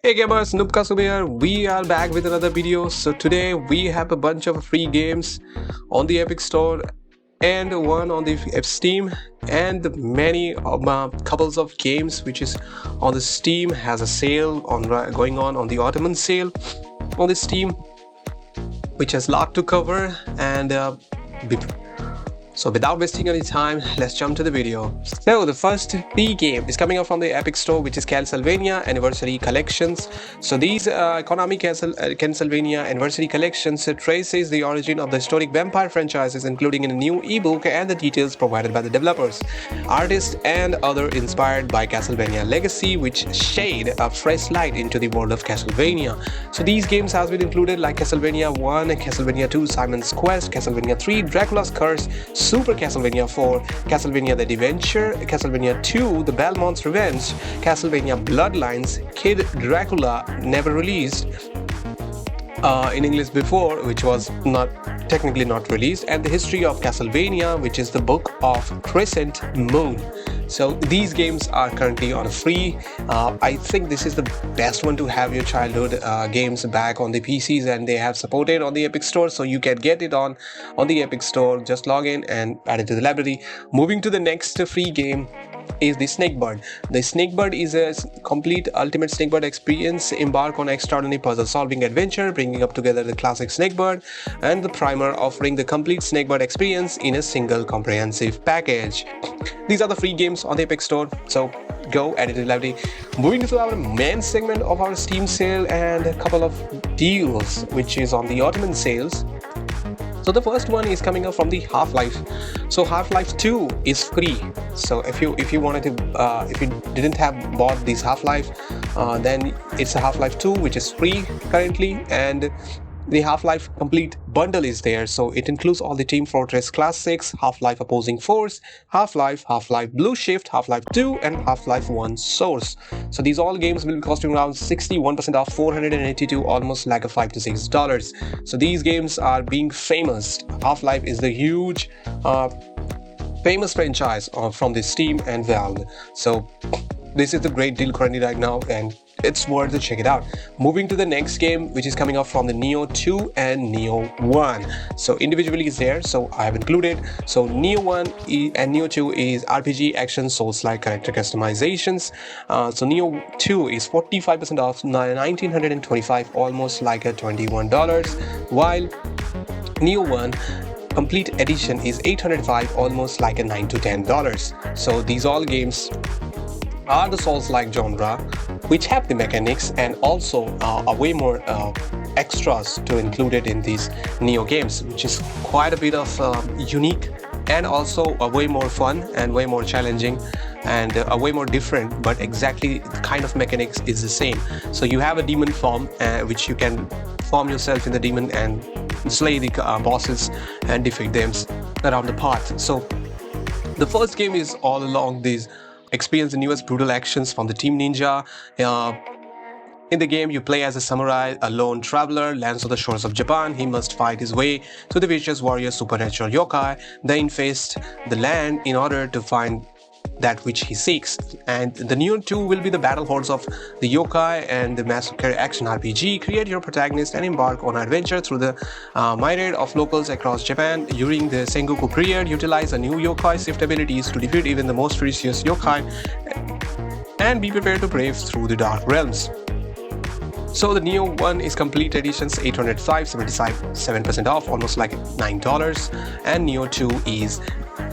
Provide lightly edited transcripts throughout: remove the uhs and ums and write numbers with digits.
Hey gamers, Noobkasub here. We are back with another video. So today we have a bunch of free games on the Epic Store and one on the Steam, and many couples of games which is on the Steam has a sale on going on the Ottoman sale on the Steam, which has a lot to cover. And so without wasting any time, let's jump to the video. So the first free game is coming out from the Epic Store, which is Castlevania Anniversary Collections. So these Konami Castlevania Anniversary Collections traces the origin of the historic vampire franchises, including in a new ebook and the details provided by the developers, artists, and other inspired by Castlevania Legacy, which shade a fresh light into the world of Castlevania. So these games has been included like Castlevania 1, Castlevania 2, Simon's Quest, Castlevania 3, Dracula's Curse, Super Castlevania 4, Castlevania The Adventure, Castlevania 2, The Belmont's Revenge, Castlevania Bloodlines, Kid Dracula, never released in English before, which was technically not released, and The History of Castlevania, which is the Book of Crescent Moon. So these games are currently on free. I think this is the best one to have your childhood games back on the PCs, and they have supported on the Epic Store, so you can get it on the Epic Store. Just log in and add it to the library. Moving to the next free game is the Snakebird. The Snakebird is a complete ultimate Snakebird experience. Embark on extraordinary puzzle solving adventure, bringing up together the classic Snakebird and the primer, offering the complete Snakebird experience in a single comprehensive package. These are the free games on the Epic Store, so go add it to the library. Moving to our main segment of our Steam sale and a couple of deals which is on the Ottoman sales. So the first one is coming up from the Half-Life. So Half-Life 2 is free. So if you wanted to, if you didn't have bought this Half-Life, then it's a Half-Life 2 which is free currently, and the Half-Life complete bundle is there. So it includes all the Team Fortress Classics, Half-Life Opposing Force, Half-Life, Half-Life Blue Shift, Half-Life 2, and Half-Life 1 Source. So these all games will be costing around 61% off, $482, almost like a $5 to $6. So these games are being famous. Half-Life is the huge famous franchise from the Steam and Valve. So this is the great deal currently right now, and it's worth to check it out. Moving to the next game, which is coming up from the Nioh 2 and Nioh 1. So individually is there, so I have included. So Nioh 1 and Nioh 2 is RPG action Souls-like character customizations. So Nioh 2 is 45% off, $1,925, almost like a $21, while Nioh 1 complete edition is $805, almost like a $9 to $10. So these all games are the Souls-like genre, which have the mechanics and also a way more extras to include it in these Nioh games, which is quite a bit of unique, and also a way more fun and way more challenging and a way more different, but exactly the kind of mechanics is the same. So you have a demon form which you can form yourself in the demon and slay the bosses and defeat them around the path. So the first game is all along these experience the newest brutal actions from the Team Ninja. In the game, you play as a samurai, a lone traveler, lands on the shores of Japan. He must fight his way to the vicious warrior supernatural yokai, then infest the land in order to find that which he seeks. And the Nioh 2 will be the battle hordes of the yokai and the massacre action RPG. Create your protagonist and embark on an adventure through the myriad of locals across Japan. During the Sengoku period, utilize a new yokai shift abilities to defeat even the most ferocious yokai and be prepared to brave through the dark realms. So the Nioh 1 is complete editions, $805, 77% off, almost like $9, and Nioh 2 is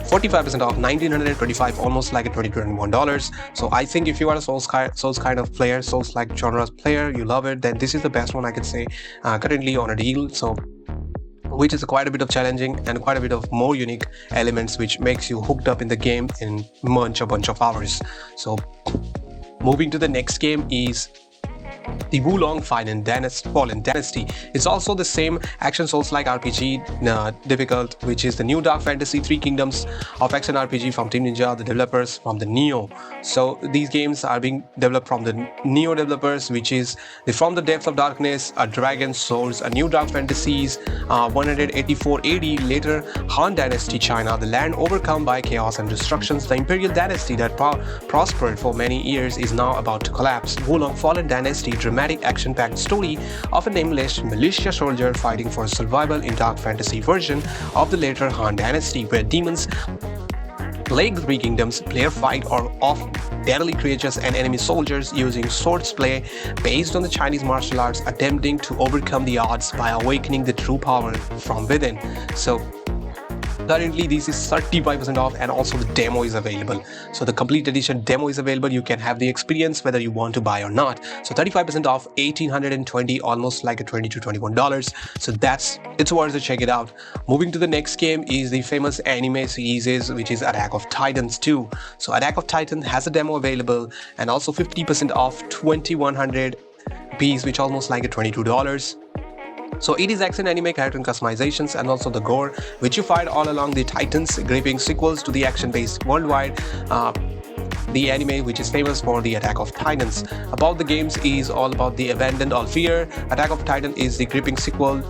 45% off, $1,925, almost like a $20 to $21. So I think if you are a Souls kind of player, Souls-like genres player, you love it, then this is the best one I can say currently on a deal. So which is quite a bit of challenging and quite a bit of more unique elements, which makes you hooked up in the game in a bunch of hours. So moving to the next game is the Wulong Fallen Dynasty. It's also the same action Souls-like RPG difficult, which is the new dark fantasy 3 kingdoms of action RPG from Team Ninja, the developers from the Nioh. So these games are being developed from the Nioh developers, which is From the Depths of Darkness, A Dragon's Souls, a new dark fantasies, 184 AD, later Han Dynasty China, the land overcome by chaos and destructions. The imperial dynasty that prospered for many years is now about to collapse. Wulong Fallen Dynasty dramatic action-packed story of a nameless militia soldier fighting for survival in dark fantasy version of the later Han Dynasty, where demons plague the three kingdoms. Player fight or off deadly creatures and enemy soldiers using swordsplay based on the Chinese martial arts, attempting to overcome the odds by awakening the true power from within. So currently this is 35% off, and also the demo is available. So the complete edition demo is available. You can have the experience whether you want to buy or not. So 35% off, $1,820, almost like a $20 to $21. So it's worth to check it out. Moving to the next game is the famous anime series, which is Attack of Titans 2. So Attack of Titan has a demo available, and also 50% off, 2,100 rupees, which almost like a $22. So it is action anime character customizations and also the gore, which you find all along the Titans, gripping sequels to the action-based worldwide the anime, which is famous for the Attack of Titans. About the games is all about the Abandoned All Fear. Attack of Titan is the gripping sequel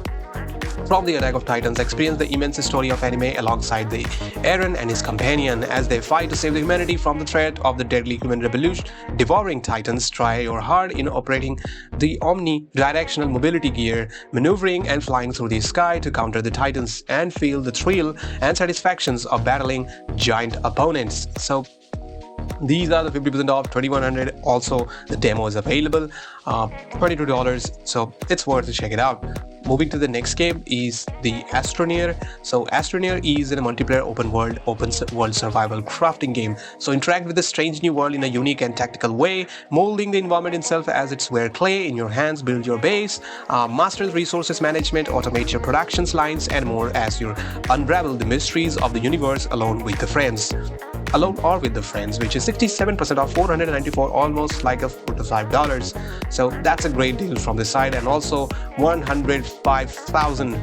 from the Attack of Titans. Experience the immense story of anime alongside the Eren and his companion as they fight to save the humanity from the threat of the deadly human revolution. Devouring Titans, try your hard in operating the omnidirectional mobility gear, maneuvering and flying through the sky to counter the Titans and feel the thrill and satisfactions of battling giant opponents. So these are the 50% off, 2,100. Also the demo is available, $22. So it's worth to check it out. Moving to the next game is the Astroneer. So Astroneer is a multiplayer open world survival crafting game. So interact with the strange new world in a unique and tactical way, molding the environment itself as its wear clay in your hands. Build your base, master resources management, automate your productions lines, and more as you unravel the mysteries of the universe alone or with the friends, which is 67% off, $494, almost like a $45. So that's a great deal from this side. And also 105,000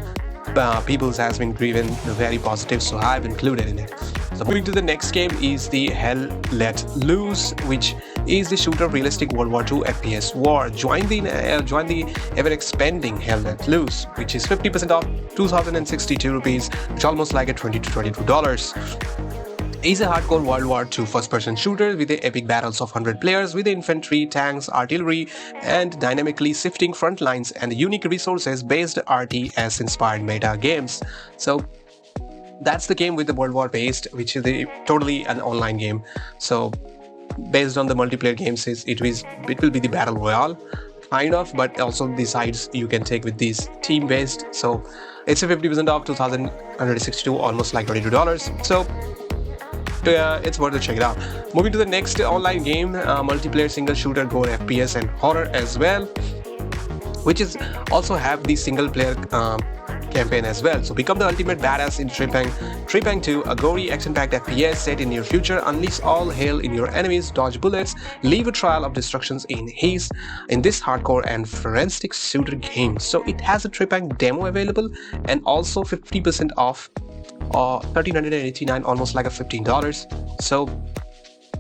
people has been driven very positive, so I've included in it. So moving to the next game is the Hell Let Loose, which is the shooter realistic World War II FPS war. Join the ever-expanding Hell Let Loose, which is 50% off, 2,062 rupees, which almost like a $20 to $22. Is a hardcore World War II first-person shooter with the epic battles of 100 players with infantry, tanks, artillery, and dynamically shifting front lines and unique resources-based RTS-inspired meta games. So that's the game with the World War based, which is totally an online game. So based on the multiplayer games, it will be the battle royale kind of, but also the sides you can take with these team-based. So it's a 50% off, 2,162, almost like $22. So it's worth to check it out. Moving to the next online game, multiplayer single shooter gore FPS and horror as well, which is also have the single player campaign as well. So become the ultimate badass in Trepang. Trepang 2, a gory action-packed FPS set in near future. Unleash all hell in your enemies, dodge bullets, leave a trail of destructions in this hardcore and forensic shooter game. So it has a Trepang demo available, and also 50% off, $1,389, almost like a $15. So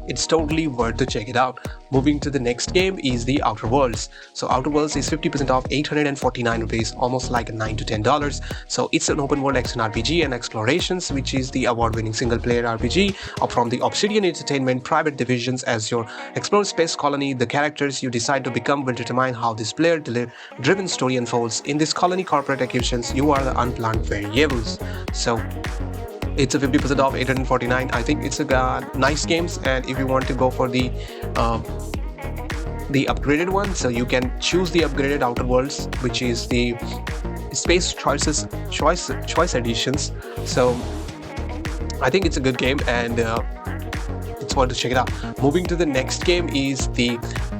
it's totally worth to check it out. Moving to the next game is the Outer Worlds. So Outer Worlds is 50% off, 849 rupees, almost like $9 to $10. So it's an open world action RPG and explorations, which is the award-winning single-player RPG from the Obsidian Entertainment private divisions. As you explore space colony, the characters you decide to become will determine how this player-driven story unfolds. In this colony corporate acquisitions, you are the unplanned variables. So it's a 50% off, $849. I think it's a nice games, and if you want to go for the upgraded one, so you can choose the upgraded Outer Worlds, which is the Space Choice editions. So I think it's a good game, and it's worth to check it out. Moving to the next game is the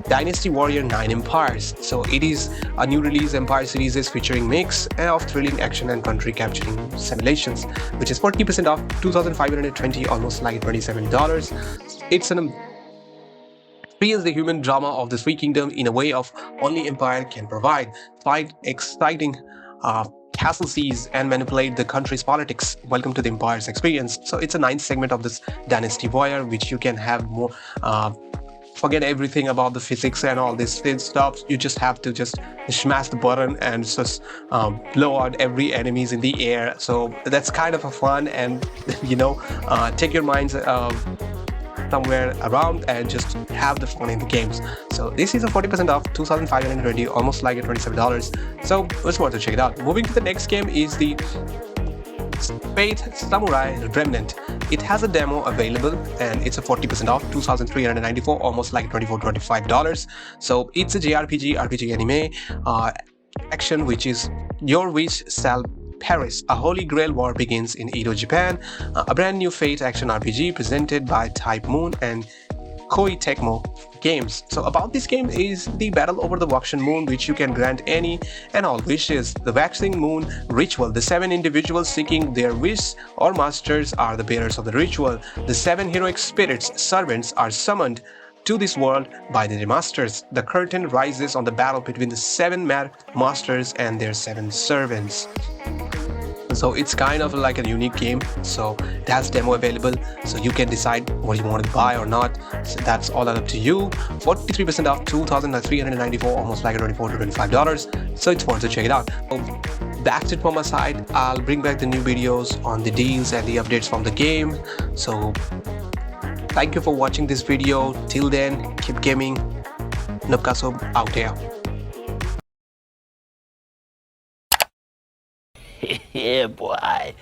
Dynasty Warrior 9 Empires. So it is a new release Empire series featuring mix of thrilling action and country capturing simulations, which is 40% off, 2,520, almost like $27. It's an experience the human drama of the three kingdoms in a way of only Empire can provide. Fight exciting castle siege and manipulate the country's politics. Welcome to the Empire's experience. So it's a 9th segment of this Dynasty Warrior, which you can have more forget everything about the physics and all this stuff. You just have to just smash the button and just blow out every enemies in the air. So that's kind of a fun, and take your minds somewhere around and just have the fun in the games. So this is a 40% off, 2,520, almost like a $27. So it's worth to check it out. Moving to the next game is the Faith Samurai Remnant. It has a demo available and it's a 40% off, 2,394, almost like $24-25. So it's a JRPG, RPG anime action, which is your wish shall Paris. A holy grail war begins in Edo, Japan. A brand new Fate action RPG presented by Type Moon and Koei Tecmo Games. So about this game is the battle over the waxen moon, which you can grant any and all wishes. The waxing moon ritual. The 7 individuals seeking their wish or masters are the bearers of the ritual. The 7 heroic spirits, servants, are summoned to this world by the masters. The curtain rises on the battle between the 7 masters and their 7 servants. So it's kind of like a unique game. So it has demo available, so you can decide what you want to buy or not. So that's all up to you. 43% off, 2,394, almost like $24-25. So it's worth to check it out. So that's it from my side. I'll bring back the new videos on the deals and the updates from the game. So thank you for watching this video. Till then, keep gaming. Nupkaso out there. Yeah, boy.